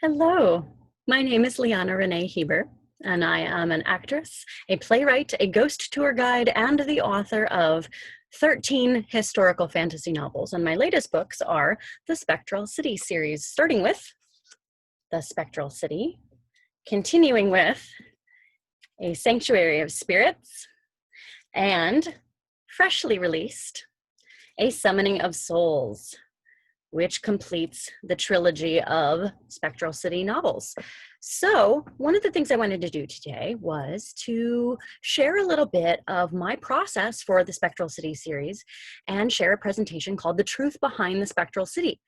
Hello, my name is Leanna Renee Hieber, and I am an actress, a playwright, a ghost tour guide, and the author of 13 historical fantasy novels. And my latest books are the Spectral City series, starting with the Spectral City, continuing with A Sanctuary of Spirits, and freshly released, A Summoning of Souls, which completes the trilogy of Spectral City novels. So one of the things I wanted to do today was to share a little bit of my process for the Spectral City series and share a presentation called The Truth Behind the Spectral City: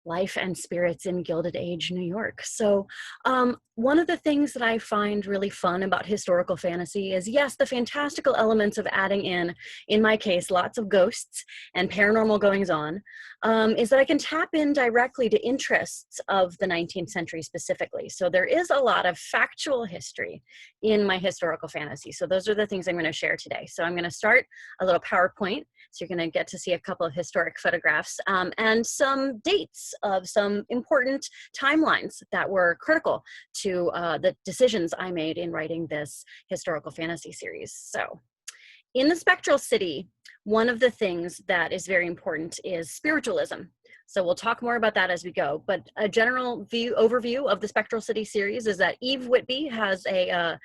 Life and Spirits in Gilded Age, New York. So one of the things that I find really fun about historical fantasy is, yes, the fantastical elements of adding in my case, lots of ghosts and paranormal goings on, is that I can tap in directly to interests of the 19th century specifically. So there is a lot of factual history in my historical fantasy. So those are the things I'm going to share today. So I'm going to start a little PowerPoint. So you're going to get to see a couple of historic photographs and some dates of some important timelines that were critical to the decisions I made in writing this historical fantasy series. So in the Spectral City, one of the things that is very important is spiritualism. So we'll talk more about that as we go, but a general overview of the Spectral City series is that Eve Whitby has a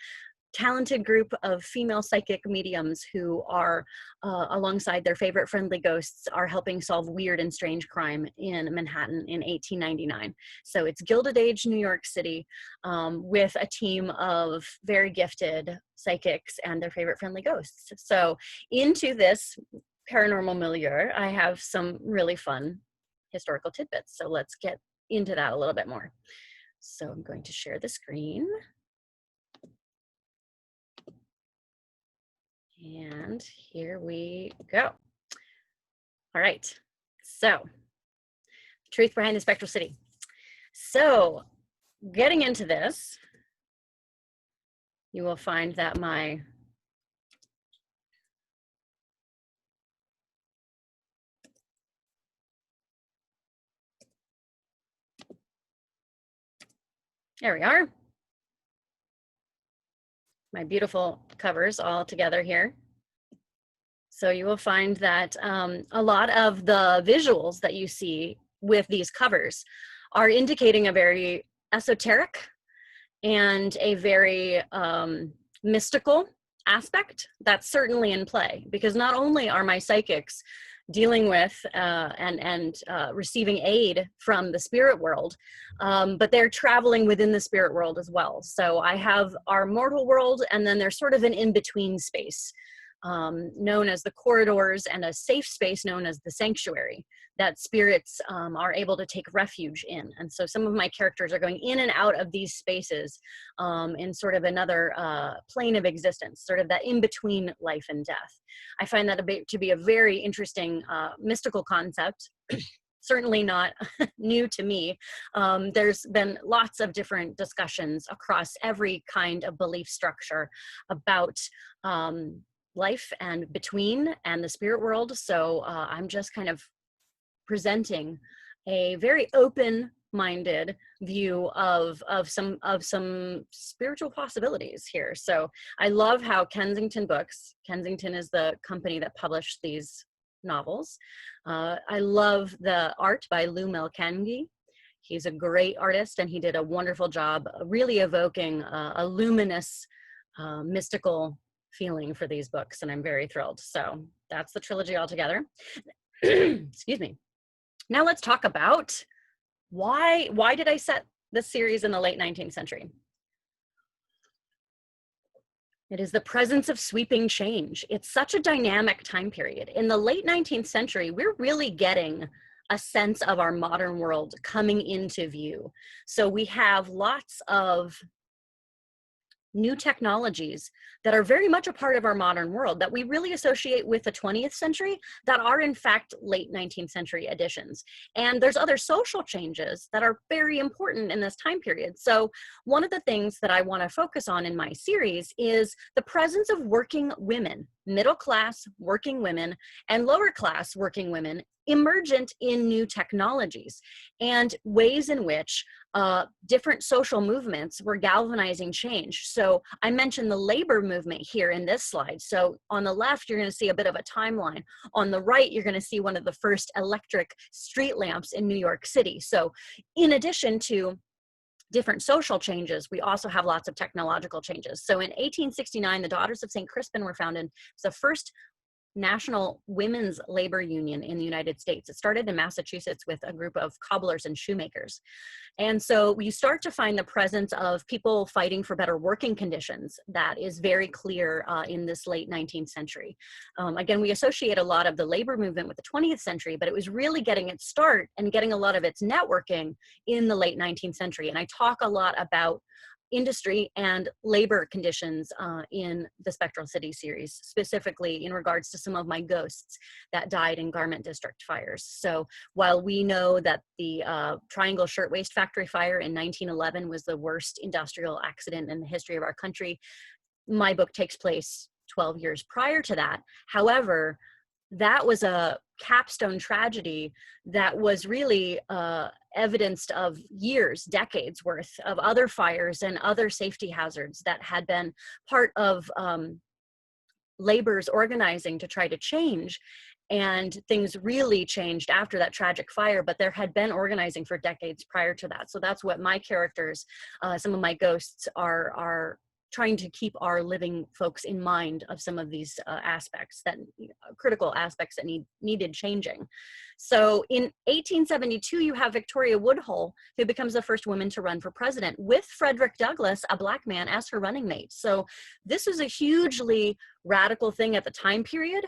talented group of female psychic mediums who are, alongside their favorite friendly ghosts, are helping solve weird and strange crime in Manhattan in 1899. So it's Gilded Age, New York City, with a team of very gifted psychics and their favorite friendly ghosts. So into this paranormal milieu, I have some really fun historical tidbits. So let's get into that a little bit more. So I'm going to share the screen. And here we go. All right, so truth behind the Spectral City. So getting into this, you will find that there we are. My beautiful covers all together here. So you will find that a lot of the visuals that you see with these covers are indicating a very esoteric and a very mystical aspect that's certainly in play, because not only are my psychics dealing with and receiving aid from the spirit world, but they're traveling within the spirit world as well. So I have our mortal world, and then there's sort of an in-between space known as the corridors, and a safe space known as the sanctuary that spirits are able to take refuge in. And so some of my characters are going in and out of these spaces in sort of another plane of existence, sort of that in-between life and death. I find that to be a very interesting mystical concept. Certainly not new to me. There's been lots of different discussions across every kind of belief structure about life and between and the spirit world. So I'm just kind of presenting a very open-minded view of some spiritual possibilities here. So I love how Kensington is the company that published these novels. I love the art by Lou Melkangi. He's a great artist, and he did a wonderful job really evoking a luminous, mystical feeling for these books, and I'm very thrilled. So that's the trilogy altogether. Excuse me. Now let's talk about why did I set this series in the late 19th century? It is the presence of sweeping change. It's such a dynamic time period. In the late 19th century, we're really getting a sense of our modern world coming into view. So we have lots of new technologies that are very much a part of our modern world that we really associate with the 20th century that are in fact late 19th century additions. And there's other social changes that are very important in this time period. So one of the things that I want to focus on in my series is the presence of working women middle-class working women and lower-class working women emergent in new technologies and ways in which different social movements were galvanizing change. So I mentioned the labor movement here in this slide. So on the left, you're going to see a bit of a timeline. On the right, you're going to see one of the first electric street lamps in New York City. So in addition to different social changes, we also have lots of technological changes. So in 1869, the Daughters of St. Crispin were founded. It's the first national women's labor union in the United States. It started in Massachusetts with a group of cobblers and shoemakers. And so you start to find the presence of people fighting for better working conditions that is very clear in this late 19th century. Again, we associate a lot of the labor movement with the 20th century, but it was really getting its start and getting a lot of its networking in the late 19th century. And I talk a lot about industry and labor conditions in the Spectral City series, specifically in regards to some of my ghosts that died in garment district fires. So while we know that the Triangle Shirtwaist Factory fire in 1911 was the worst industrial accident in the history of our country, my book takes place 12 years prior to that. However, that was a capstone tragedy that was really evidenced of years, decades worth of other fires and other safety hazards that had been part of labor's organizing to try to change. And things really changed after that tragic fire, but there had been organizing for decades prior to that. So that's what my characters, some of my ghosts are trying to keep our living folks in mind of some of these aspects, that critical aspects that needed changing. So in 1872, you have Victoria Woodhull, who becomes the first woman to run for president, with Frederick Douglass, a Black man, as her running mate. So this was a hugely radical thing at the time period.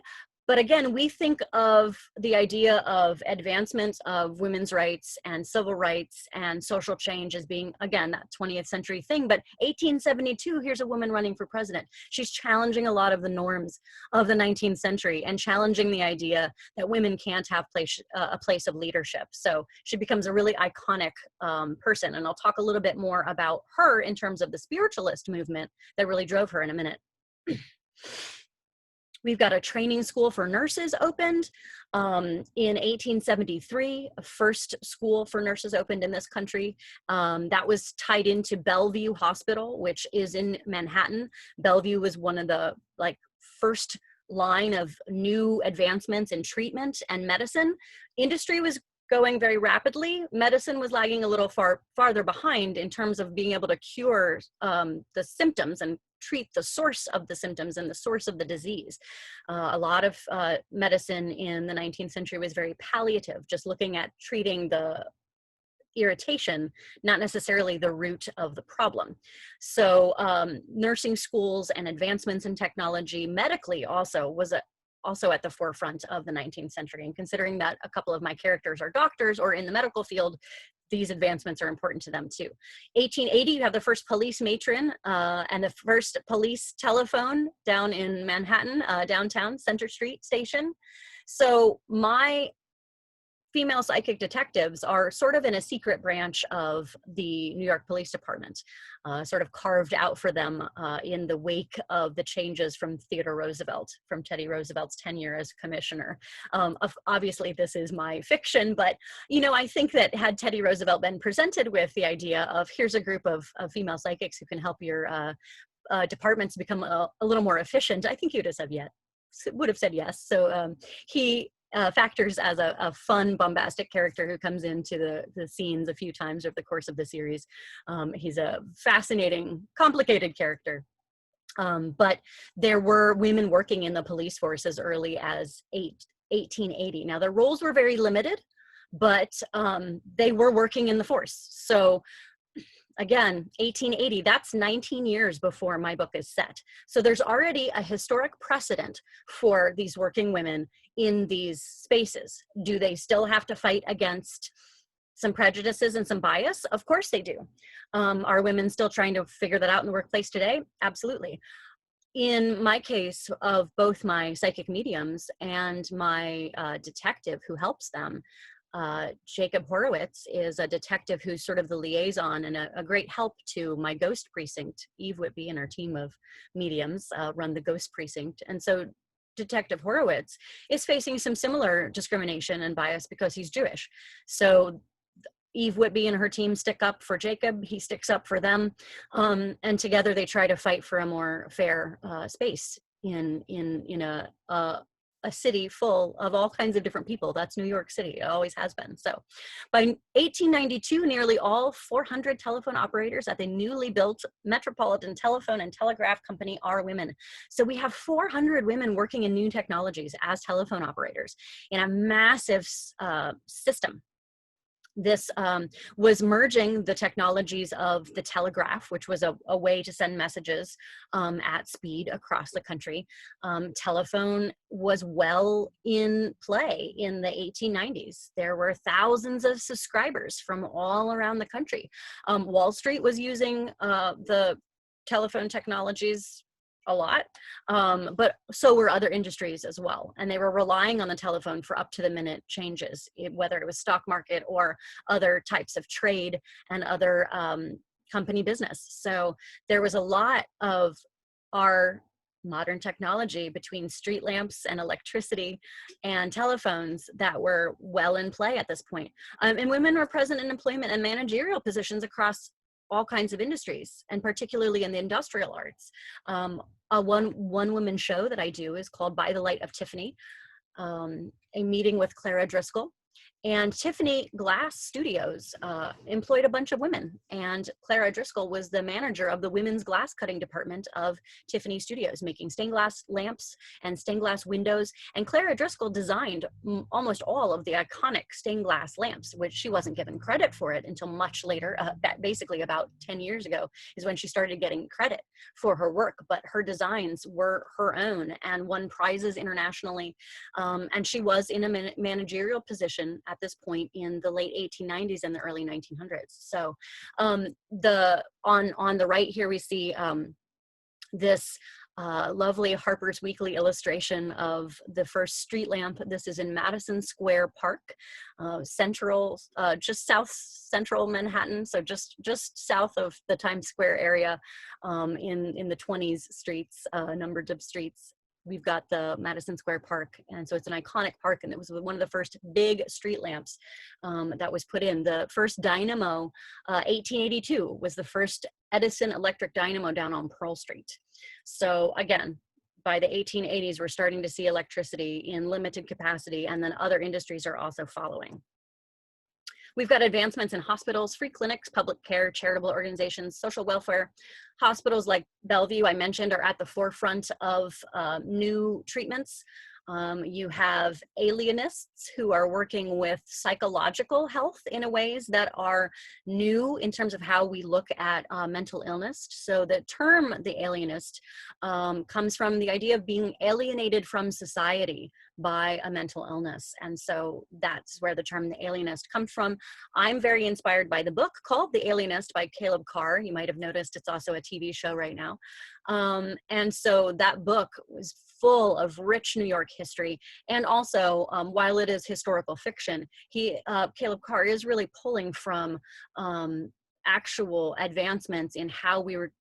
But again, we think of the idea of advancement of women's rights and civil rights and social change as being, again, that 20th century thing. But 1872, here's a woman running for president. She's challenging a lot of the norms of the 19th century and challenging the idea that women can't have a place of leadership. So she becomes a really iconic person. And I'll talk a little bit more about her in terms of the spiritualist movement that really drove her in a minute. We've got a training school for nurses opened in 1873. A first school for nurses opened in this country. That was tied into Bellevue Hospital, which is in Manhattan. Bellevue was one of the first line of new advancements in treatment and medicine. Industry was going very rapidly. Medicine was lagging a little farther behind in terms of being able to cure the symptoms and treat the source of the symptoms and the source of the disease. A lot of medicine in the 19th century was very palliative, just looking at treating the irritation, not necessarily the root of the problem. So nursing schools and advancements in technology medically also was also at the forefront of the 19th century. And considering that a couple of my characters are doctors or in the medical field, these advancements are important to them too. 1880, you have the first police matron and the first police telephone down in Manhattan, downtown Center Street Station. So my female psychic detectives are sort of in a secret branch of the New York Police Department, sort of carved out for them in the wake of the changes from Theodore Roosevelt, from Teddy Roosevelt's tenure as commissioner. Obviously, this is my fiction, but I think that had Teddy Roosevelt been presented with the idea of here's a group of female psychics who can help your departments become a little more efficient, I think he would have said yes. So he factors as a fun, bombastic character who comes into the scenes a few times over the course of the series. He's a fascinating, complicated character. But there were women working in the police force as early as 1880. Now, their roles were very limited, but they were working in the force. So again, 1880, that's 19 years before my book is set. So there's already a historic precedent for these working women in these spaces. Do they still have to fight against some prejudices and some bias? Of course they do. Are women still trying to figure that out in the workplace today? Absolutely. In my case of both my psychic mediums and my detective who helps them, Jacob Horowitz is a detective who's sort of the liaison and a great help to my ghost precinct. Eve Whitby and our team of mediums run the ghost precinct. And so Detective Horowitz is facing some similar discrimination and bias because he's Jewish. So Eve Whitby and her team stick up for Jacob, he sticks up for them, and together they try to fight for a more fair space in a city full of all kinds of different people. That's New York City, it always has been. So by 1892, nearly all 400 telephone operators at the newly built Metropolitan Telephone and Telegraph Company are women. So we have 400 women working in new technologies as telephone operators in a massive system. This was merging the technologies of the telegraph, which was a way to send messages at speed across the country. Telephone was well in play in the 1890s. There were thousands of subscribers from all around the country. Wall Street was using the telephone technologies a lot, but so were other industries as well. And they were relying on the telephone for up to the minute changes, whether it was stock market or other types of trade and other company business. So there was a lot of our modern technology between street lamps and electricity and telephones that were well in play at this point. And women were present in employment and managerial positions across all kinds of industries, and particularly in the industrial arts. One woman show that I do is called By the Light of Tiffany, a meeting with Clara Driscoll. And Tiffany Glass Studios employed a bunch of women, and Clara Driscoll was the manager of the women's glass cutting department of Tiffany Studios, making stained glass lamps and stained glass windows. And Clara Driscoll designed almost all of the iconic stained glass lamps, which she wasn't given credit for it until much later, basically about 10 years ago is when she started getting credit for her work, but her designs were her own and won prizes internationally. And she was in a managerial position at this point in the late 1890s and the early 1900s. So on the right here we see this lovely Harper's Weekly illustration of the first street lamp. This is in Madison Square Park, just south central Manhattan, so just south of the Times Square area, in the 20s streets, numbered of streets. We've got the Madison Square Park, and so it's an iconic park, and it was one of the first big street lamps that was put in. The first dynamo, 1882, was the first Edison electric dynamo down on Pearl Street. So again, by the 1880s, we're starting to see electricity in limited capacity, and then other industries are also following. We've got advancements in hospitals, free clinics, public care, charitable organizations, social welfare. Hospitals like Bellevue, I mentioned, are at the forefront of new treatments. You have alienists who are working with psychological health in ways that are new in terms of how we look at mental illness. So the term the alienist comes from the idea of being alienated from society by a mental illness. And so that's where the term the alienist comes from. I'm very inspired by the book called The Alienist by Caleb Carr. You might have noticed it's also a TV show right now. And so that book was full of rich New York history. And also, while it is historical fiction, Caleb Carr is really pulling from actual advancements in how we were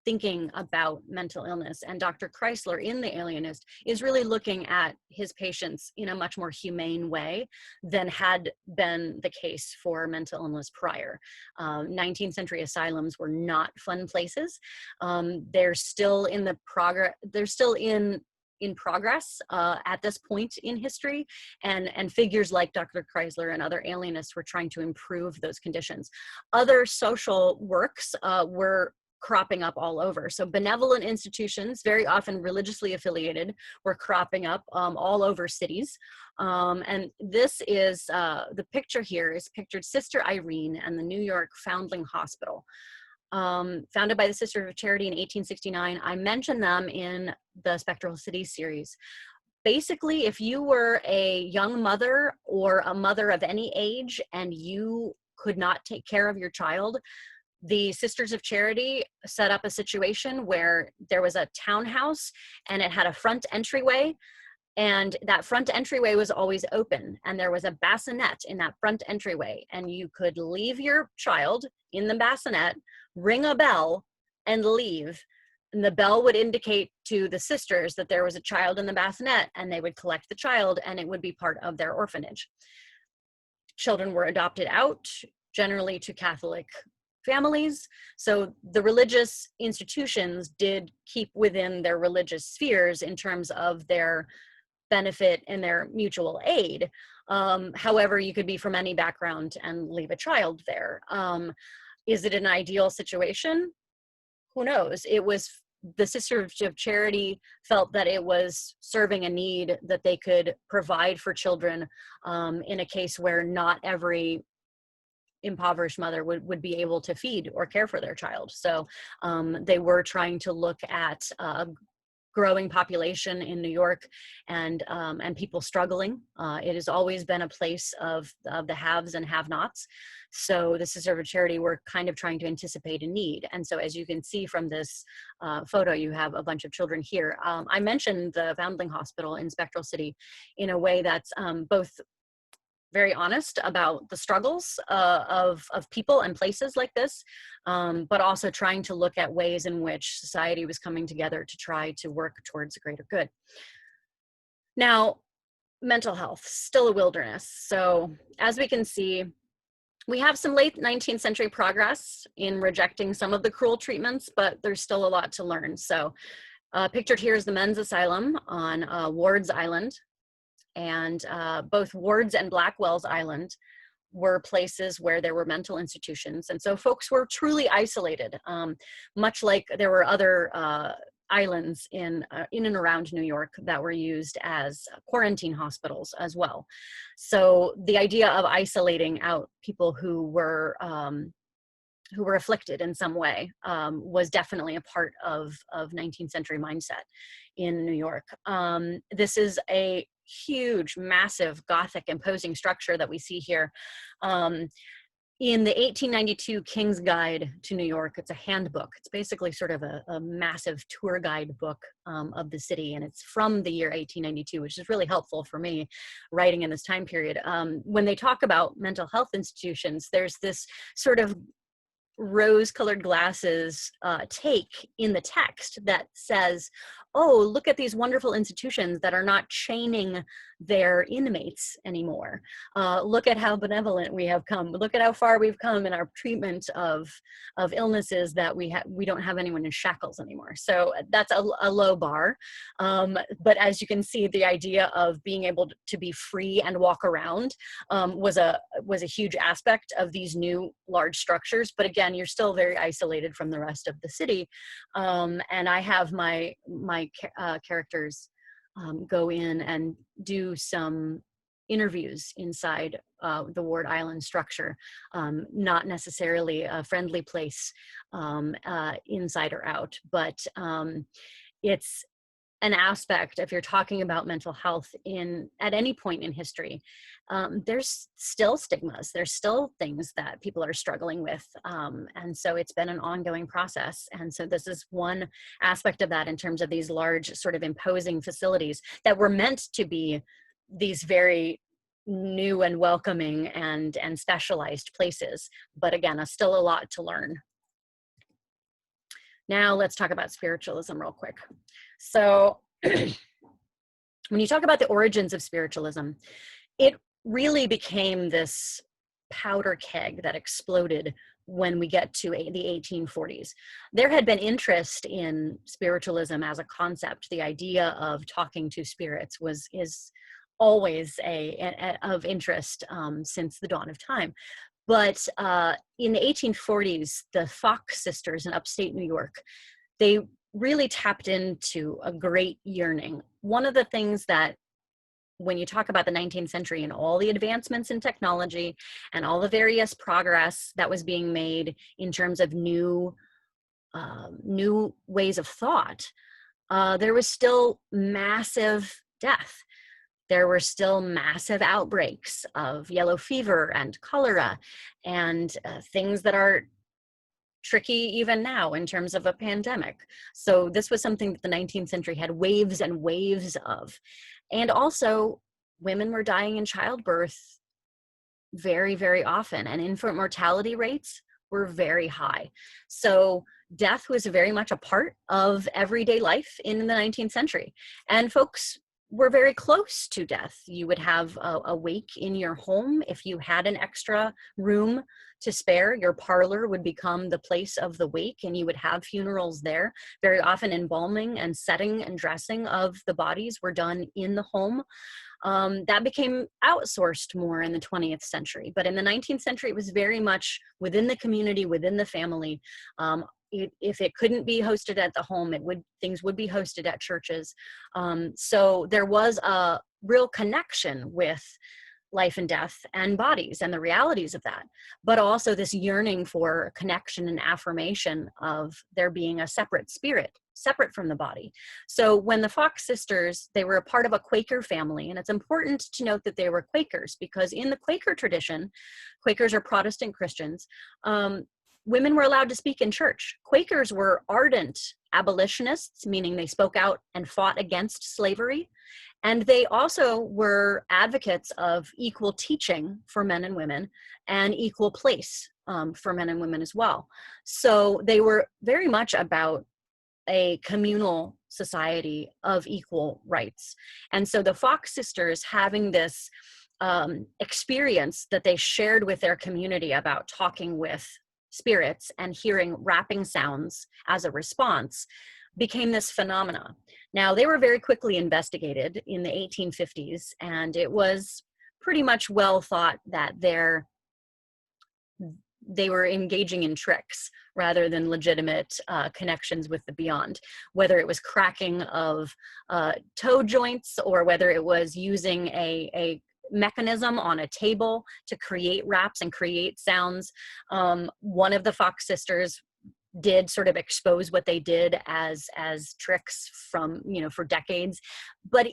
thinking about mental illness. And Dr. Chrysler in The Alienist is really looking at his patients in a much more humane way than had been the case for mental illness prior. 19th century asylums were not fun places. They're still in progress at this point in history, and figures like Dr. Chrysler and other alienists were trying to improve those conditions. Other social works were cropping up all over. So benevolent institutions, very often religiously affiliated, were cropping up all over cities. And this is, the picture here is pictured Sister Irene and the New York Foundling Hospital. Founded by the Sisters of Charity in 1869. I mentioned them in the Spectral City series. Basically, if you were a young mother or a mother of any age and you could not take care of your child, the Sisters of Charity set up a situation where there was a townhouse and it had a front entryway, and that front entryway was always open, and there was a bassinet in that front entryway, and you could leave your child in the bassinet, ring a bell, and leave. And the bell would indicate to the sisters that there was a child in the bassinet, and they would collect the child, and it would be part of their orphanage. Children were adopted out, generally to Catholic families. So the religious institutions did keep within their religious spheres in terms of their benefit and their mutual aid. However, you could be from any background and leave a child there. Is it an ideal situation? Who knows? It was, the Sisters of Charity felt that it was serving a need that they could provide for children in a case where not every impoverished mother would be able to feed or care for their child. So they were trying to look at growing population in New York and people struggling. It has always been a place of the haves and have-nots. So the Sisters of Charity were kind of trying to anticipate a need. And so as you can see from this photo, you have a bunch of children here. I mentioned the Foundling Hospital in Spectral City in a way that's both very honest about the struggles of people and places like this, but also trying to look at ways in which society was coming together to try to work towards a greater good. Now, mental health, still a wilderness. So as we can see, we have some late 19th century progress in rejecting some of the cruel treatments, but there's still a lot to learn. So pictured here is the men's asylum on Ward's Island. And both Ward's and Blackwell's Island were places where there were mental institutions. And so folks were truly isolated, much like there were other islands in and around New York that were used as quarantine hospitals as well. So the idea of isolating out people who were afflicted in some way was definitely a part of 19th century mindset in New York. This is a huge, massive, Gothic, imposing structure that we see here. In the 1892 King's Guide to New York, it's a handbook. It's basically sort of a massive tour guide book of the city, and it's from the year 1892, which is really helpful for me writing in this time period. When they talk about mental health institutions, there's this sort of rose-colored glasses take in the text that says, oh, look at these wonderful institutions that are not chaining their inmates anymore. Look at how benevolent we have come. Look at how far we've come in our treatment of illnesses that we don't have anyone in shackles anymore. So that's a low bar. But as you can see, the idea of being able to be free and walk around was a huge aspect of these new large structures. But again, you're still very isolated from the rest of the city. And I have my characters go in and do some interviews inside the Ward Island structure, not necessarily a friendly place inside or out, but it's an aspect, if you're talking about mental health at any point in history, there's still stigmas, there's still things that people are struggling with. And so it's been an ongoing process. And so this is one aspect of that in terms of these large sort of imposing facilities that were meant to be these very new and welcoming and specialized places. But again, still a lot to learn. Now let's talk about spiritualism real quick. So when you talk about the origins of spiritualism, it really became this powder keg that exploded when we get to the 1840s. There had been interest in spiritualism as a concept. The idea of talking to spirits is always of interest since the dawn of time. But in the 1840s, the Fox sisters in upstate New York, they really tapped into a great yearning. One of the things that, when you talk about the 19th century and all the advancements in technology and all the various progress that was being made in terms of new ways of thought, there was still massive death. There were still massive outbreaks of yellow fever and cholera and things that are tricky even now in terms of a pandemic. So this was something that the 19th century had waves and waves of. And also, women were dying in childbirth very, very often, and infant mortality rates were very high. So death was very much a part of everyday life in the 19th century. And folks were very close to death. You would have a wake in your home. If you had an extra room to spare, your parlor would become the place of the wake, and you would have funerals there. Very often embalming and setting and dressing of the bodies were done in the home. That became outsourced more in the 20th century. But in the 19th century, it was very much within the community, within the family. If it couldn't be hosted at the home, things would be hosted at churches. So there was a real connection with life and death and bodies and the realities of that, but also this yearning for connection and affirmation of there being a separate spirit, separate from the body. So when the Fox sisters, they were a part of a Quaker family, and it's important to note that they were Quakers, because in the Quaker tradition, Quakers are Protestant Christians, women were allowed to speak in church. Quakers were ardent abolitionists, meaning they spoke out and fought against slavery. And they also were advocates of equal teaching for men and women and equal place for men and women as well. So they were very much about a communal society of equal rights. And so the Fox sisters, having this experience that they shared with their community about talking with spirits and hearing rapping sounds as a response, became this phenomena. Now, they were very quickly investigated in the 1850s, and it was pretty much well thought that they were engaging in tricks rather than legitimate connections with the beyond, whether it was cracking of toe joints or whether it was using a mechanism on a table to create raps and create sounds. One of the Fox sisters did sort of expose what they did as tricks from, for decades. But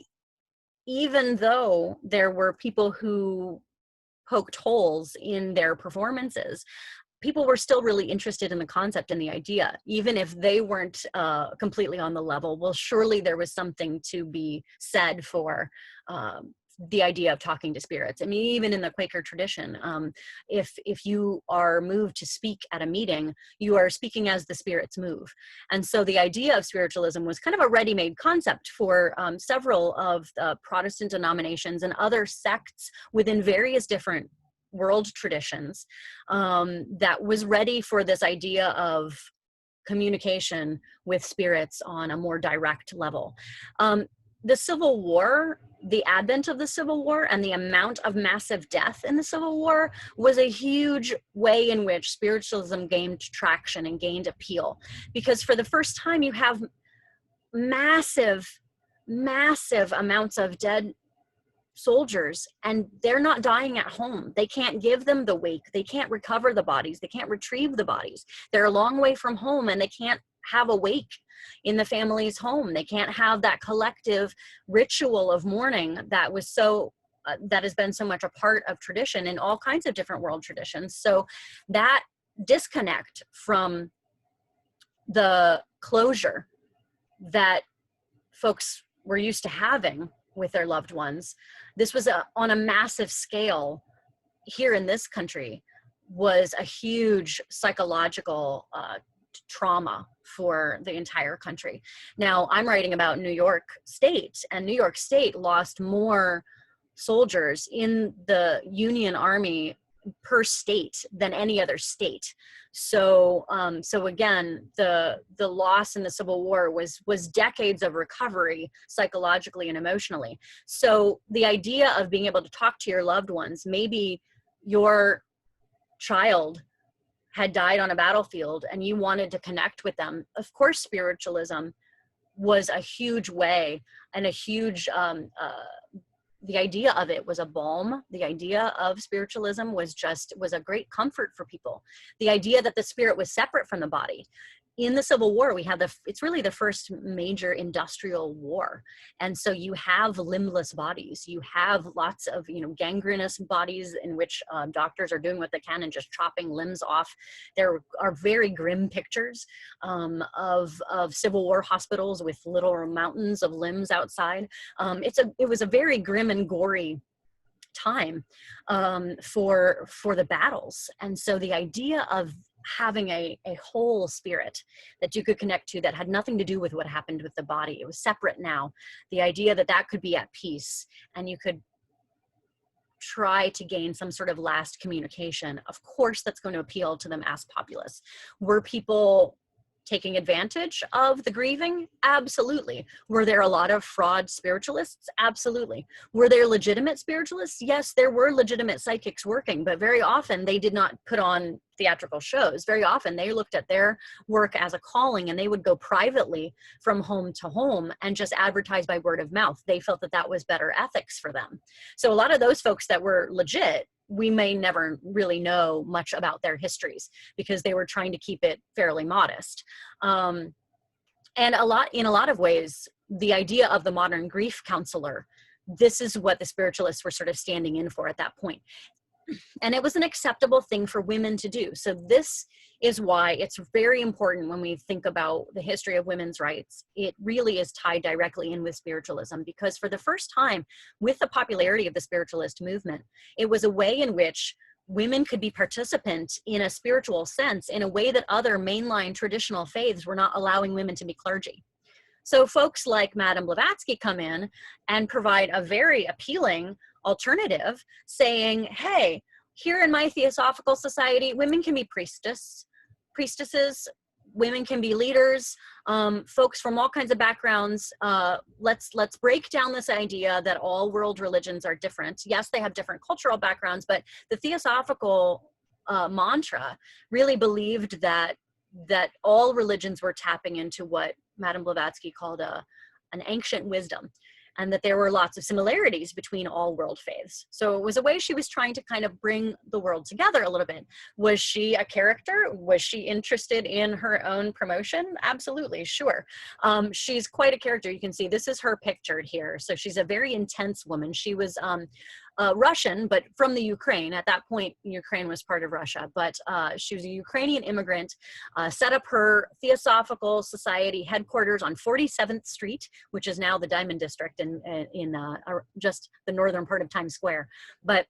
even though there were people who poked holes in their performances, people were still really interested in the concept and the idea, even if they weren't completely on the level. Well, surely there was something to be said for the idea of talking to spirits. I mean, even in the Quaker tradition, if you are moved to speak at a meeting, you are speaking as the spirits move. And so the idea of spiritualism was kind of a ready-made concept for several of the Protestant denominations and other sects within various different world traditions, that was ready for this idea of communication with spirits on a more direct level. The Civil War, the advent of the Civil War and the amount of massive death in the Civil War was a huge way in which spiritualism gained traction and gained appeal. Because for the first time, you have massive amounts of dead soldiers, and they're not dying at home. They can't give them the wake. They can't recover the bodies. They can't retrieve the bodies. They're a long way from home, and they can't have a wake in the family's home. They can't have that collective ritual of mourning that was that has been so much a part of tradition in all kinds of different world traditions. So that disconnect from the closure that folks were used to having with their loved ones, this was on a massive scale here in this country, was a huge psychological trauma for the entire country. Now, I'm writing about New York State, and New York State lost more soldiers in the Union Army per state than any other state. So again, the loss in the Civil War was decades of recovery psychologically and emotionally. So the idea of being able to talk to your loved ones, maybe your child had died on a battlefield and you wanted to connect with them. Of course, spiritualism was a huge way and a huge, the idea of it was a balm. The idea of spiritualism was a great comfort for people. The idea that the spirit was separate from the body. In the Civil War, we had it's really the first major industrial war. And so you have limbless bodies. You have lots of, gangrenous bodies in which doctors are doing what they can and just chopping limbs off. There are very grim pictures of Civil War hospitals with little mountains of limbs outside. It was a very grim and gory time for the battles. And so the idea of having a whole spirit that you could connect to that had nothing to do with what happened with the body. It was separate now. The idea that that could be at peace and you could try to gain some sort of last communication. Of course, that's going to appeal to the mass populace. Were people taking advantage of the grieving? Absolutely. Were there a lot of fraud spiritualists? Absolutely. Were there legitimate spiritualists? Yes, there were legitimate psychics working, but very often they did not put on theatrical shows. Very often they looked at their work as a calling, and they would go privately from home to home and just advertise by word of mouth. They felt that that was better ethics for them. So a lot of those folks that were legit, we may never really know much about their histories because they were trying to keep it fairly modest. And in a lot of ways, the idea of the modern grief counselor, this is what the spiritualists were sort of standing in for at that point. And it was an acceptable thing for women to do. So this is why it's very important when we think about the history of women's rights. It really is tied directly in with spiritualism, because for the first time, with the popularity of the spiritualist movement, it was a way in which women could be participants in a spiritual sense in a way that other mainline traditional faiths were not allowing women to be clergy. So folks like Madame Blavatsky come in and provide a very appealing alternative, saying, hey, here in my Theosophical Society, women can be priestesses, women can be leaders, folks from all kinds of backgrounds. Let's break down this idea that all world religions are different. Yes, they have different cultural backgrounds, but the Theosophical mantra really believed that all religions were tapping into what Madame Blavatsky called an ancient wisdom, and that there were lots of similarities between all world faiths. So it was a way she was trying to kind of bring the world together a little bit. Was she a character? Was she interested in her own promotion? Absolutely, sure. She's quite a character. You can see this is her pictured here. So she's a very intense woman. She was Russian, but from the Ukraine. At that point, Ukraine was part of Russia, but she was a Ukrainian immigrant, set up her Theosophical Society headquarters on 47th Street, which is now the Diamond District in just the northern part of Times Square. But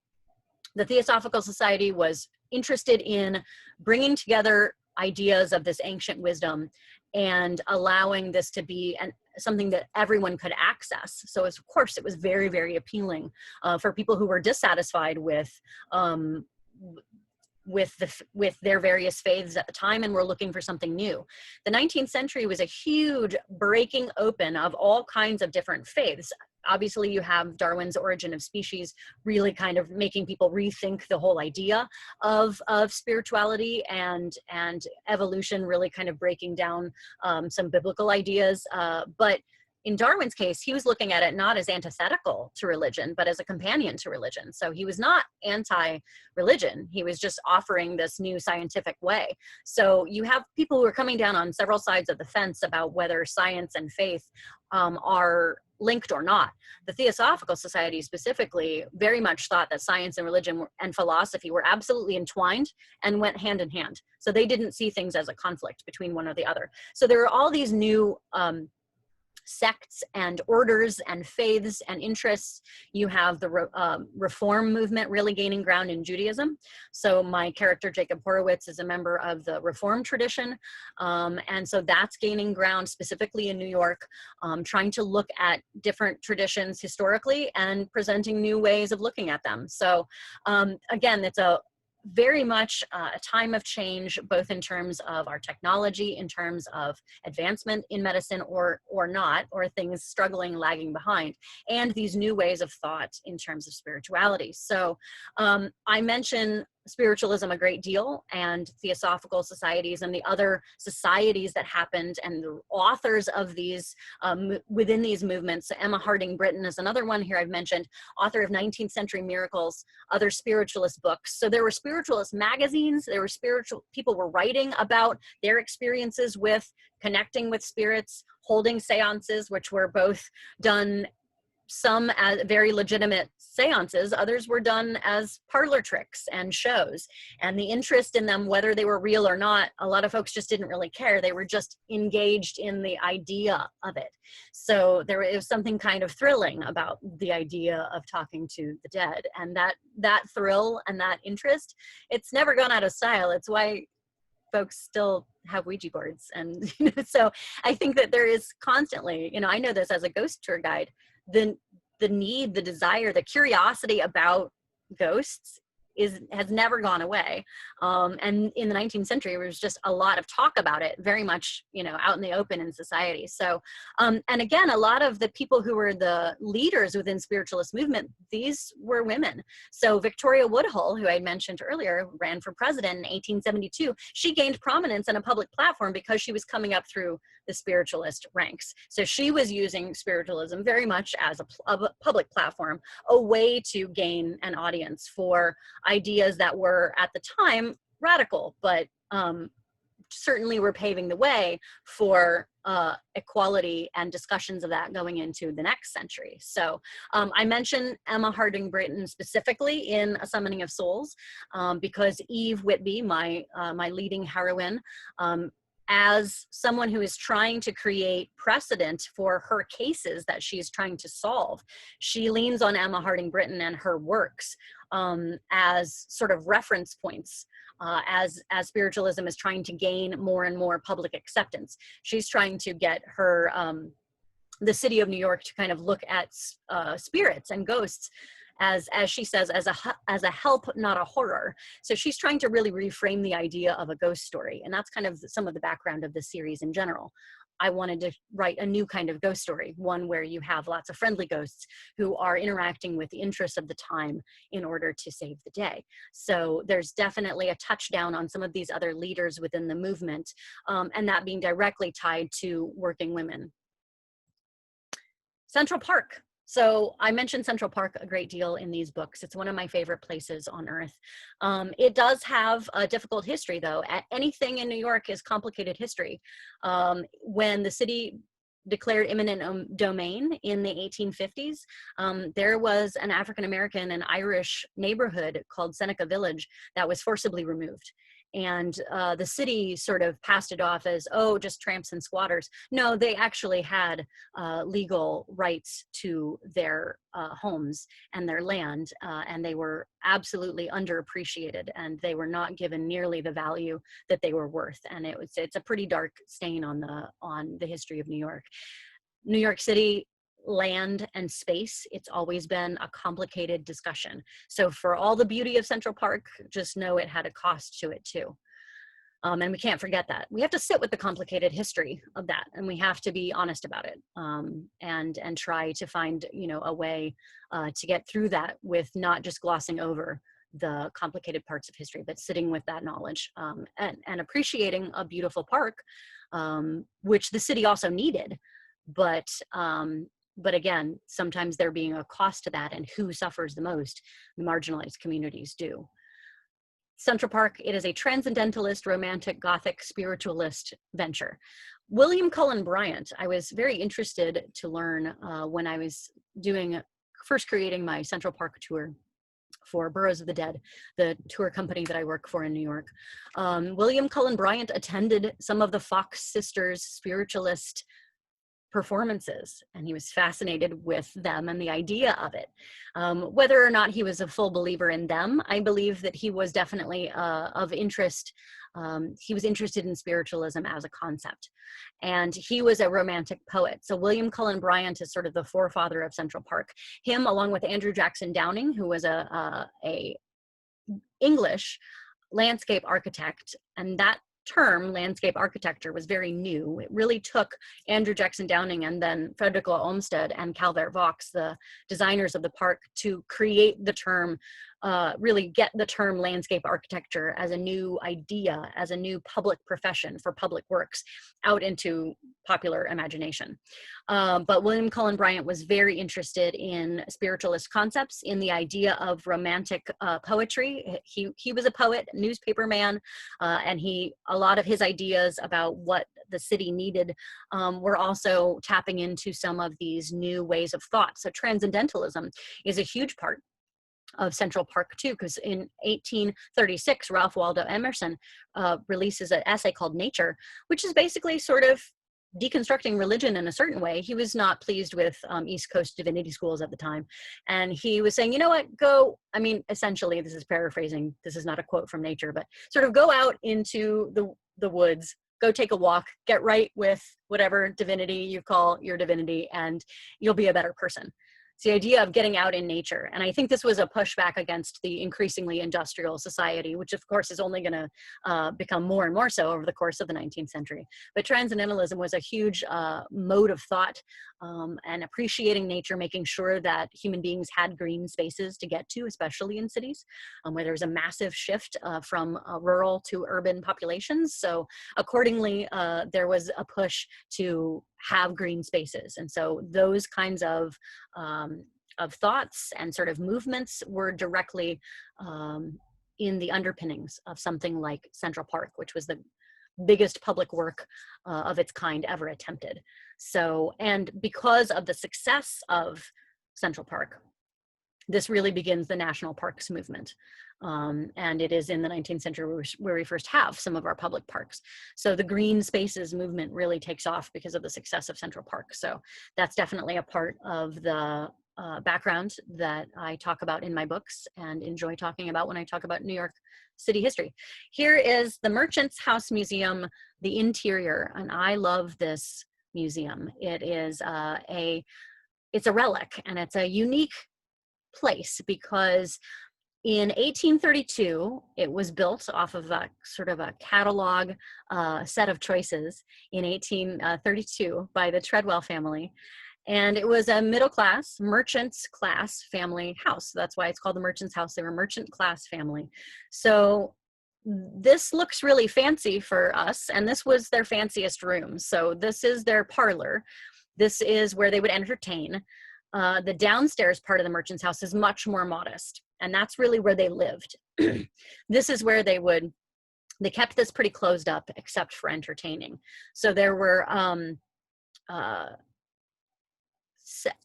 the Theosophical Society was interested in bringing together ideas of this ancient wisdom and allowing this to be something that everyone could access. So of course, it was very, very appealing for people who were dissatisfied with their various faiths at the time and were looking for something new. The 19th century was a huge breaking open of all kinds of different faiths. Obviously, you have Darwin's Origin of Species really kind of making people rethink the whole idea of spirituality and evolution, really kind of breaking down some biblical ideas. But in Darwin's case, he was looking at it not as antithetical to religion, but as a companion to religion. So he was not anti-religion. He was just offering this new scientific way. So you have people who are coming down on several sides of the fence about whether science and faith are linked or not. The Theosophical Society specifically very much thought that science and religion and philosophy were absolutely entwined and went hand in hand. So they didn't see things as a conflict between one or the other. So there are all these new sects and orders and faiths and interests. You have the Reform movement really gaining ground in Judaism. So my character, Jacob Horowitz, is a member of the Reform tradition. And so that's gaining ground specifically in New York, trying to look at different traditions historically and presenting new ways of looking at them. So again, it's a very much a time of change, both in terms of our technology, in terms of advancement in medicine or not, or things struggling, lagging behind, and these new ways of thought in terms of spirituality. So I mention spiritualism a great deal, and Theosophical Societies and the other societies that happened, and the authors of these within these movements. Emma Harding Britton is another one here I've mentioned, author of 19th Century Miracles, other spiritualist books. So there were spiritualist magazines, there were people were writing about their experiences with connecting with spirits, holding seances, which were both done, some as very legitimate seances, others were done as parlor tricks and shows. And the interest in them, whether they were real or not, a lot of folks just didn't really care. They were just engaged in the idea of it. So there was something kind of thrilling about the idea of talking to the dead. And that thrill and that interest, it's never gone out of style. It's why folks still have Ouija boards. And so I think that there is constantly, I know this as a ghost tour guide, the need, the desire, the curiosity about ghosts has never gone away. And in the 19th century, there was just a lot of talk about it, very much, out in the open in society. So, and again, a lot of the people who were the leaders within spiritualist movement, these were women. So Victoria Woodhull, who I mentioned earlier, ran for president in 1872. She gained prominence on a public platform because she was coming up through the spiritualist ranks. So she was using spiritualism very much as a public platform, a way to gain an audience for ideas that were at the time radical, but certainly were paving the way for equality and discussions of that going into the next century. So I mentioned Emma Harding Britten specifically in A Summoning of Souls because Eve Whitby, my leading heroine, as someone who is trying to create precedent for her cases that she's trying to solve, she leans on Emma Harding Britten and her works as sort of reference points as spiritualism is trying to gain more and more public acceptance. She's trying to get her, the city of New York to kind of look at spirits and ghosts as she says, as a help, not a horror. So she's trying to really reframe the idea of a ghost story. And that's kind of some of the background of the series in general. I wanted to write a new kind of ghost story, one where you have lots of friendly ghosts who are interacting with the interests of the time in order to save the day. So there's definitely a touchdown on some of these other leaders within the movement, and that being directly tied to working women. Central Park. So I mentioned Central Park a great deal in these books. It's one of my favorite places on earth. It does have a difficult history, though. Anything in New York is complicated history. When the city declared eminent domain in the 1850s, there was an African-American and Irish neighborhood called Seneca Village that was forcibly removed. And the city sort of passed it off as, oh, just tramps and squatters. No, they actually had legal rights to their homes and their land, and they were absolutely underappreciated, and they were not given nearly the value that they were worth. And it's a pretty dark stain on the history of New York. New York City, land and space, it's always been a complicated discussion. So for all the beauty of Central Park, just know it had a cost to it too. And we can't forget that. We have to sit with the complicated history of that, and we have to be honest about it, and try to find, a way to get through that with not just glossing over the complicated parts of history, but sitting with that knowledge, and appreciating a beautiful park, which the city also needed. But again, sometimes there being a cost to that, and who suffers the most? The marginalized communities do. Central Park, it is a transcendentalist, romantic, gothic, spiritualist venture. William Cullen Bryant, I was very interested to learn when I was first creating my Central Park tour for Burrows of the Dead, the tour company that I work for in New York. William Cullen Bryant attended some of the Fox Sisters spiritualist performances, and he was fascinated with them and the idea of it. Whether or not he was a full believer in them, I believe that he was definitely of interest. He was interested in spiritualism as a concept, and he was a romantic poet. So William Cullen Bryant is sort of the forefather of Central Park. Him, along with Andrew Jackson Downing, who was a English landscape architect, and that term, landscape architecture, was very new. It really took Andrew Jackson Downing and then Frederick Law Olmsted and Calvert Vaux, the designers of the park, to create the term, really get the term landscape architecture as a new idea, as a new public profession for public works out into popular imagination. But William Cullen Bryant was very interested in spiritualist concepts, in the idea of romantic poetry. He was a poet, newspaper man, and a lot of his ideas about what the city needed were also tapping into some of these new ways of thought. So Transcendentalism is a huge part of Central Park too, because in 1836, Ralph Waldo Emerson releases an essay called Nature, which is basically sort of deconstructing religion in a certain way. He was not pleased with East Coast divinity schools at the time. And he was saying, you know what, essentially, this is paraphrasing, this is not a quote from Nature, but sort of go out into the woods, go take a walk, get right with whatever divinity you call your divinity, and you'll be a better person. It's the idea of getting out in nature. And I think this was a pushback against the increasingly industrial society, which of course is only going to become more and more so over the course of the 19th century. But Transcendentalism was a huge mode of thought, and appreciating nature, making sure that human beings had green spaces to get to, especially in cities, where there's a massive shift from rural to urban populations. So accordingly, there was a push to have green spaces. And so those kinds of thoughts and sort of movements were directly in the underpinnings of something like Central Park, which was the biggest public work of its kind ever attempted. So, and because of the success of Central Park, this really begins the national parks movement. And it is in the 19th century where we first have some of our public parks. So the green spaces movement really takes off because of the success of Central Park. So that's definitely a part of the background that I talk about in my books and enjoy talking about when I talk about New York City history. Here is the Merchant's House Museum, the interior, and I love this museum. It is it's a relic, and it's a unique place because in 1832, it was built off of a sort of a catalog set of choices in 1832 by the Treadwell family. And it was a middle class, merchant's class family house. That's why it's called the Merchant's House. They were a merchant class family. So this looks really fancy for us, and this was their fanciest room. So this is their parlor. This is where they would entertain. The downstairs part of the Merchant's House is much more modest, and that's really where they lived. This is where they kept this pretty closed up except for entertaining. So there were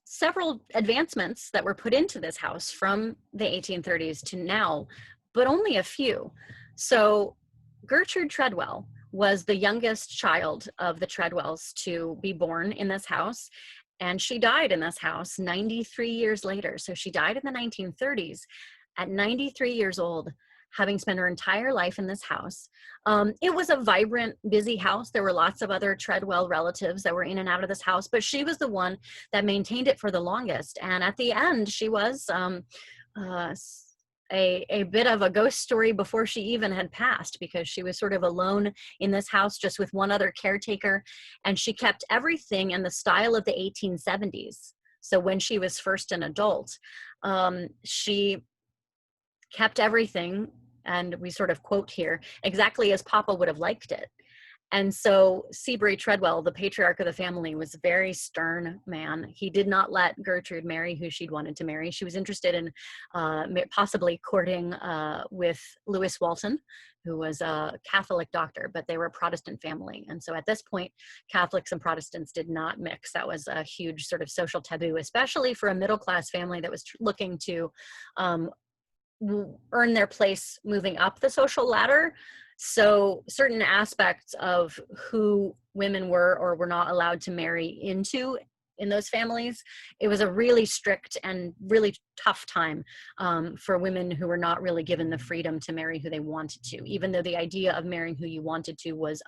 several advancements that were put into this house from the 1830s to now, but only a few. So Gertrude Treadwell was the youngest child of the Treadwells to be born in this house. And she died in this house 93 years later. So she died in the 1930s at 93 years old, having spent her entire life in this house. It was a vibrant, busy house. There were lots of other Treadwell relatives that were in and out of this house, but she was the one that maintained it for the longest. And at the end, she was a bit of a ghost story before she even had passed, because she was sort of alone in this house just with one other caretaker, and she kept everything in the style of the 1870s. So when she was first an adult, she kept everything, and we sort of quote here, exactly as Papa would have liked it. And so Seabury Treadwell, the patriarch of the family, was a very stern man. He did not let Gertrude marry who she'd wanted to marry. She was interested in possibly courting with Lewis Walton, who was a Catholic doctor, but they were a Protestant family. And so at this point, Catholics and Protestants did not mix. That was a huge sort of social taboo, especially for a middle-class family that was looking to earn their place moving up the social ladder. So certain aspects of who women were or were not allowed to marry into in those families, it was a really strict and really tough time for women who were not really given the freedom to marry who they wanted to, even though the idea of marrying who you wanted to was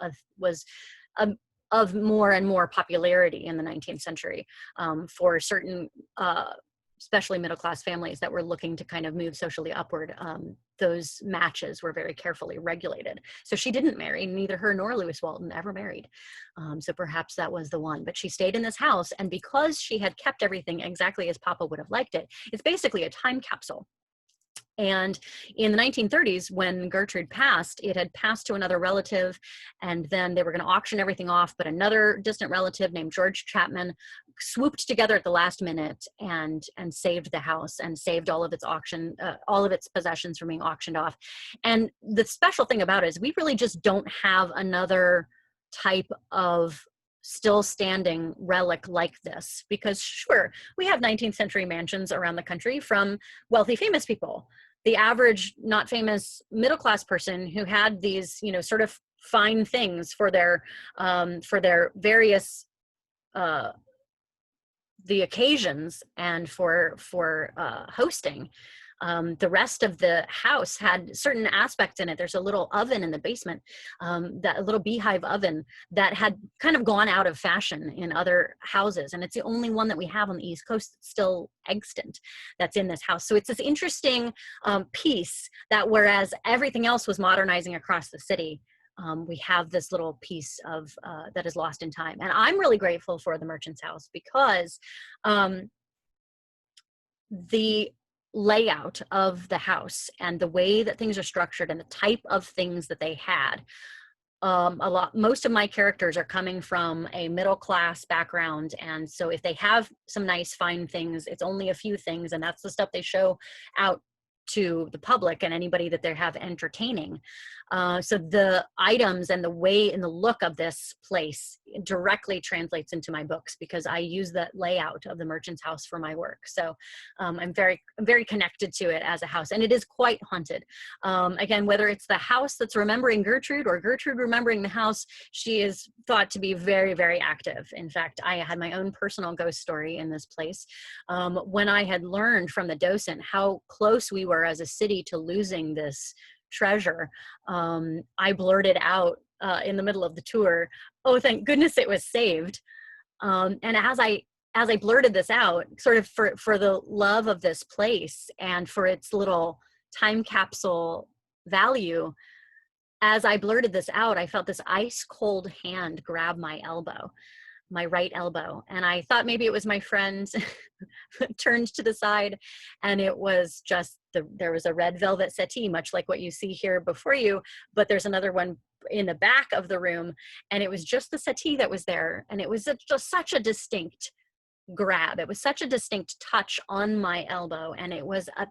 of more and more popularity in the 19th century for certain especially middle-class families that were looking to kind of move socially upward. Those matches were very carefully regulated. So she didn't marry, neither her nor Lewis Walton ever married. So perhaps that was the one, but she stayed in this house, and because she had kept everything exactly as Papa would have liked it, it's basically a time capsule. And in the 1930s, when Gertrude passed, it had passed to another relative, and then they were going to auction everything off, but another distant relative named George Chapman swooped together at the last minute and saved the house and saved all of its possessions from being auctioned off. And the special thing about it is we really just don't have another type of still standing relic like this, because sure, we have 19th century mansions around the country from wealthy, famous people. The average not famous middle-class person who had these, sort of fine things for their various the occasions and for hosting The rest of the house had certain aspects in it. There's a little oven in the basement, that a little beehive oven that had kind of gone out of fashion in other houses. And it's the only one that we have on the East Coast that's still extant that's in this house. So it's this interesting piece that, whereas everything else was modernizing across the city, we have this little piece of that is lost in time. And I'm really grateful for the Merchant's House because the layout of the house and the way that things are structured and the type of things that they had, most of my characters are coming from a middle class background, and so if they have some nice fine things, it's only a few things, and that's the stuff they show out to the public and anybody that they have entertaining. So the items and the way and the look of this place directly translates into my books because I use the layout of the Merchant's House for my work. So I'm very connected to it as a house, and it is quite haunted. Again, whether it's the house that's remembering Gertrude or Gertrude remembering the house, she is thought to be very, very active. In fact, I had my own personal ghost story in this place. When I had learned from the docent how close we were as a city to losing this treasure, I blurted out in the middle of the tour, "Oh, thank goodness it was saved." And as I blurted this out, sort of for the love of this place and for its little time capsule value, as I blurted this out, I felt this ice cold hand grab my elbow, my right elbow. And I thought maybe it was my friend turned to the side, and it was just there was a red velvet settee, much like what you see here before you, but there's another one in the back of the room, and it was just the settee that was there. And it was just such a distinct grab. It was such a distinct touch on my elbow, and it was a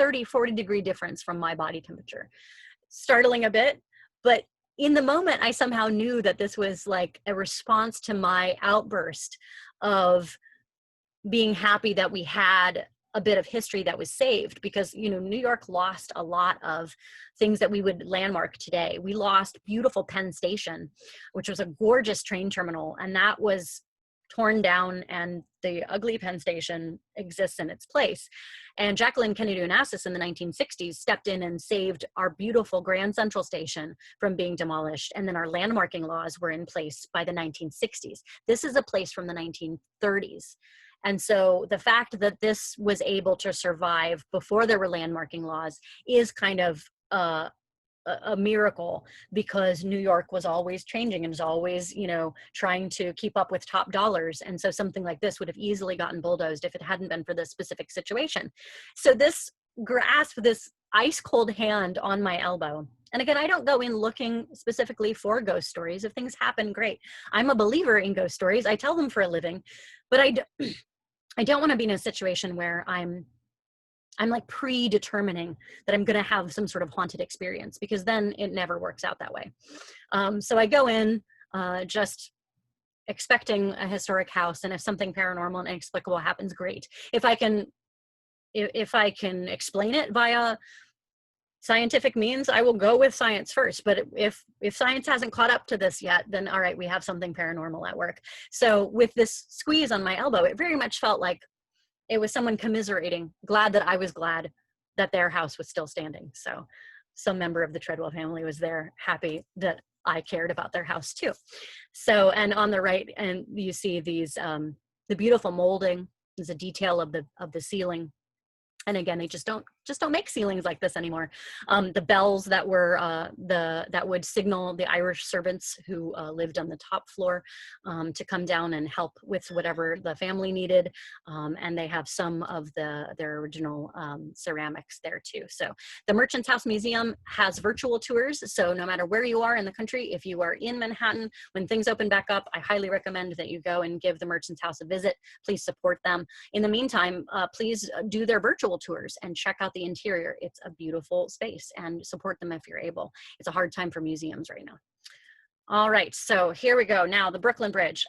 30-40 degree difference from my body temperature. Startling a bit, but in the moment, I somehow knew that this was like a response to my outburst of being happy that we had a bit of history that was saved, because, you know, New York lost a lot of things that we would landmark today. We lost beautiful Penn Station, which was a gorgeous train terminal, and that was torn down, and the ugly Penn Station exists in its place. And Jacqueline Kennedy Onassis in the 1960s stepped in and saved our beautiful Grand Central Station from being demolished. And then our landmarking laws were in place by the 1960s. This is a place from the 1930s. And so the fact that this was able to survive before there were landmarking laws is kind of a miracle, because New York was always changing and was always, you know, trying to keep up with top dollars. And so something like this would have easily gotten bulldozed if it hadn't been for this specific situation. So this grasp, this ice cold hand on my elbow. And again, I don't go in looking specifically for ghost stories. If things happen, great. I'm a believer in ghost stories. I tell them for a living, but I don't want to be in a situation where I'm like predetermining that I'm going to have some sort of haunted experience, because then it never works out that way. So I go in just expecting a historic house, and if something paranormal and inexplicable happens, great. If I can explain it via scientific means, I will go with science first. But if science hasn't caught up to this yet, then all right, we have something paranormal at work. So with this squeeze on my elbow, it very much felt like it was someone commiserating, glad that I was glad that their house was still standing. So some member of the Treadwell family was there, happy that I cared about their house too. So, and on the right, and you see these, the beautiful molding. There's a detail of the ceiling. And again, they just don't make ceilings like this anymore. The bells that were that would signal the Irish servants who lived on the top floor to come down and help with whatever the family needed. And they have some of their original ceramics there too. So the Merchant's House Museum has virtual tours. So no matter where you are in the country, if you are in Manhattan, when things open back up, I highly recommend that you go and give the Merchant's House a visit. Please support them. In the meantime, please do their virtual tours and check out the interior. It's a beautiful space, and support them if you're able. It's a hard time for museums right now. All right, so here we go. Now the Brooklyn Bridge.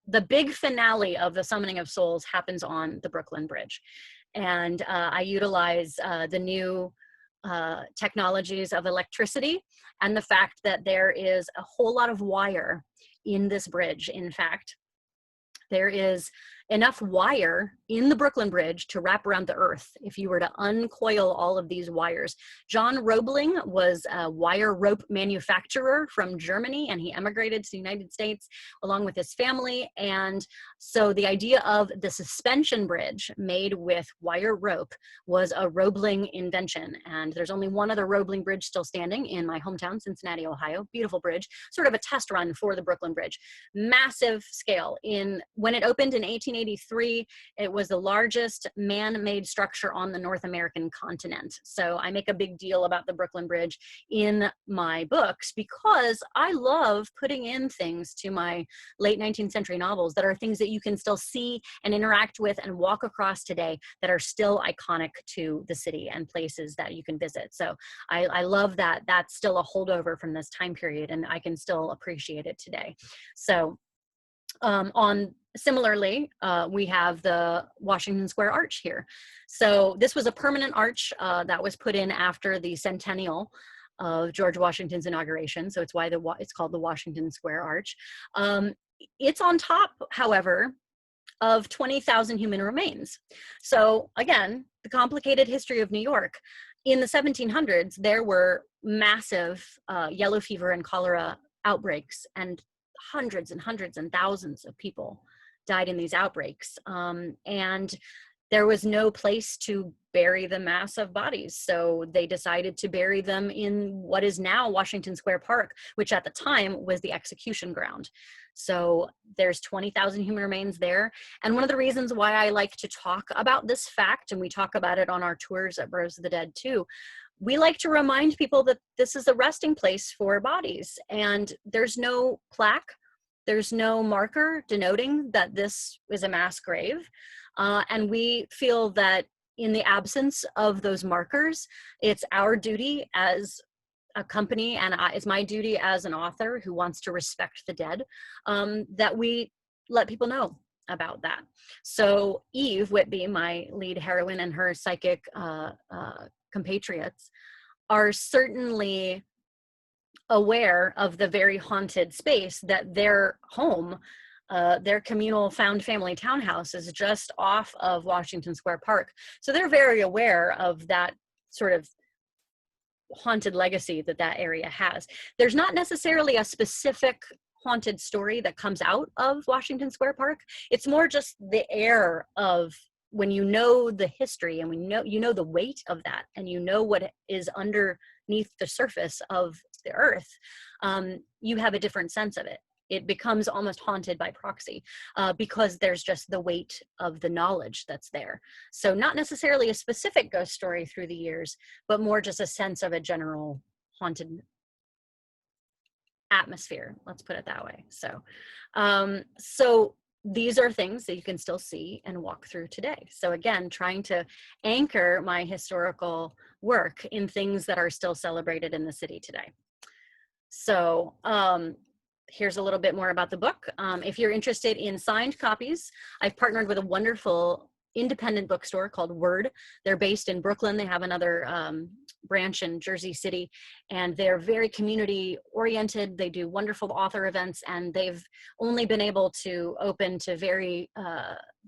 The big finale of the Summoning of Souls happens on the Brooklyn Bridge. And I utilize the new technologies of electricity and the fact that there is a whole lot of wire in this bridge. In fact, there is enough wire in the Brooklyn Bridge to wrap around the earth if you were to uncoil all of these wires. John Roebling was a wire rope manufacturer from Germany, and he emigrated to the United States along with his family. And so the idea of the suspension bridge made with wire rope was a Roebling invention. And there's only one other Roebling bridge still standing in my hometown, Cincinnati, Ohio. Beautiful bridge, sort of a test run for the Brooklyn Bridge. Massive scale. When it opened in 1883, it was the largest man-made structure on the North American continent. So I make a big deal about the Brooklyn Bridge in my books because I love putting in things to my late 19th century novels that are things that you can still see and interact with and walk across today that are still iconic to the city and places that you can visit. So I love that that's still a holdover from this time period, and I can still appreciate it today. So similarly, we have the Washington Square Arch here. So this was a permanent arch that was put in after the centennial of George Washington's inauguration. So it's why it's called the Washington Square Arch. It's on top, however, of 20,000 human remains. So again, the complicated history of New York. In the 1700s, there were massive yellow fever and cholera outbreaks, and hundreds and thousands of people died in these outbreaks. And there was no place to bury the mass of bodies. So they decided to bury them in what is now Washington Square Park, which at the time was the execution ground. So there's 20,000 human remains there. And one of the reasons why I like to talk about this fact, and we talk about it on our tours at Burrows of the Dead too, we like to remind people that this is a resting place for bodies, and there's no plaque, there's no marker denoting that this is a mass grave. And we feel that in the absence of those markers, it's our duty as a company, and it's my duty as an author who wants to respect the dead, that we let people know about that. So Eve Whitby, my lead heroine, and her psychic compatriots are certainly aware of the very haunted space that their home, their communal found family townhouse, is just off of Washington Square Park. So they're very aware of that sort of haunted legacy that that area has. There's not necessarily a specific haunted story that comes out of Washington Square Park. It's more just the air of, when you know the history and when you know the weight of that, and you know what is underneath the surface of the earth, you have a different sense of it. It becomes almost haunted by proxy because there's just the weight of the knowledge that's there. So not necessarily a specific ghost story through the years, but more just a sense of a general haunted atmosphere, let's put it that way. So, so these are things that you can still see and walk through today. So again, trying to anchor my historical work in things that are still celebrated in the city today. So here's a little bit more about the book. If you're interested in signed copies, I've partnered with a wonderful independent bookstore called Word. They're based in Brooklyn. They have another branch in Jersey City, and they're very community oriented. They do wonderful author events, and they've only been able to open to very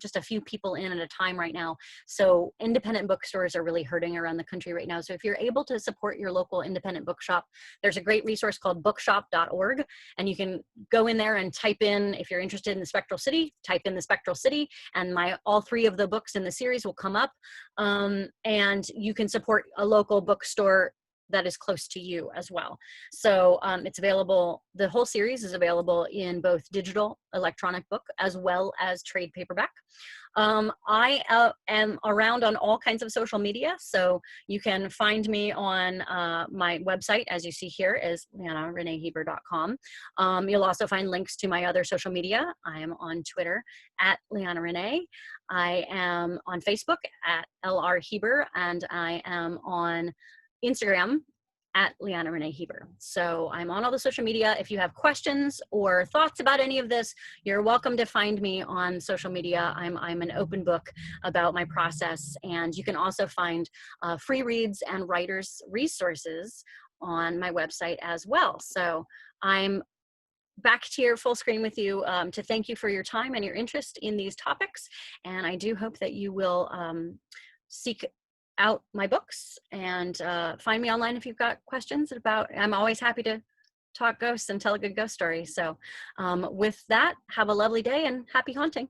just a few people in at a time right now. So independent bookstores are really hurting around the country right now. So if you're able to support your local independent bookshop, there's a great resource called bookshop.org, and you can go in there and type in, if you're interested in the Spectral City, type in the Spectral City, and all three of the books in the series will come up, and you can support a local bookstore that is close to you as well. So it's available, the whole series is available in both digital electronic book as well as trade paperback. I am around on all kinds of social media, so you can find me on my website, as you see here, is leannarenehieber.com. You'll also find links to my other social media. I am on Twitter at Leanna Renee. I am on Facebook at LR Hieber, and I am on Instagram at Leanna Renee Hieber. So I'm on all the social media. If you have questions or thoughts about any of this, you're welcome to find me on social media. I'm an open book about my process, and you can also find free reads and writers resources on my website as well. So I'm back to your full screen with you to thank you for your time and your interest in these topics. And I do hope that you will seek out my books and find me online if you've got questions about, I'm always happy to talk ghosts and tell a good ghost story. So with that, have a lovely day and happy haunting.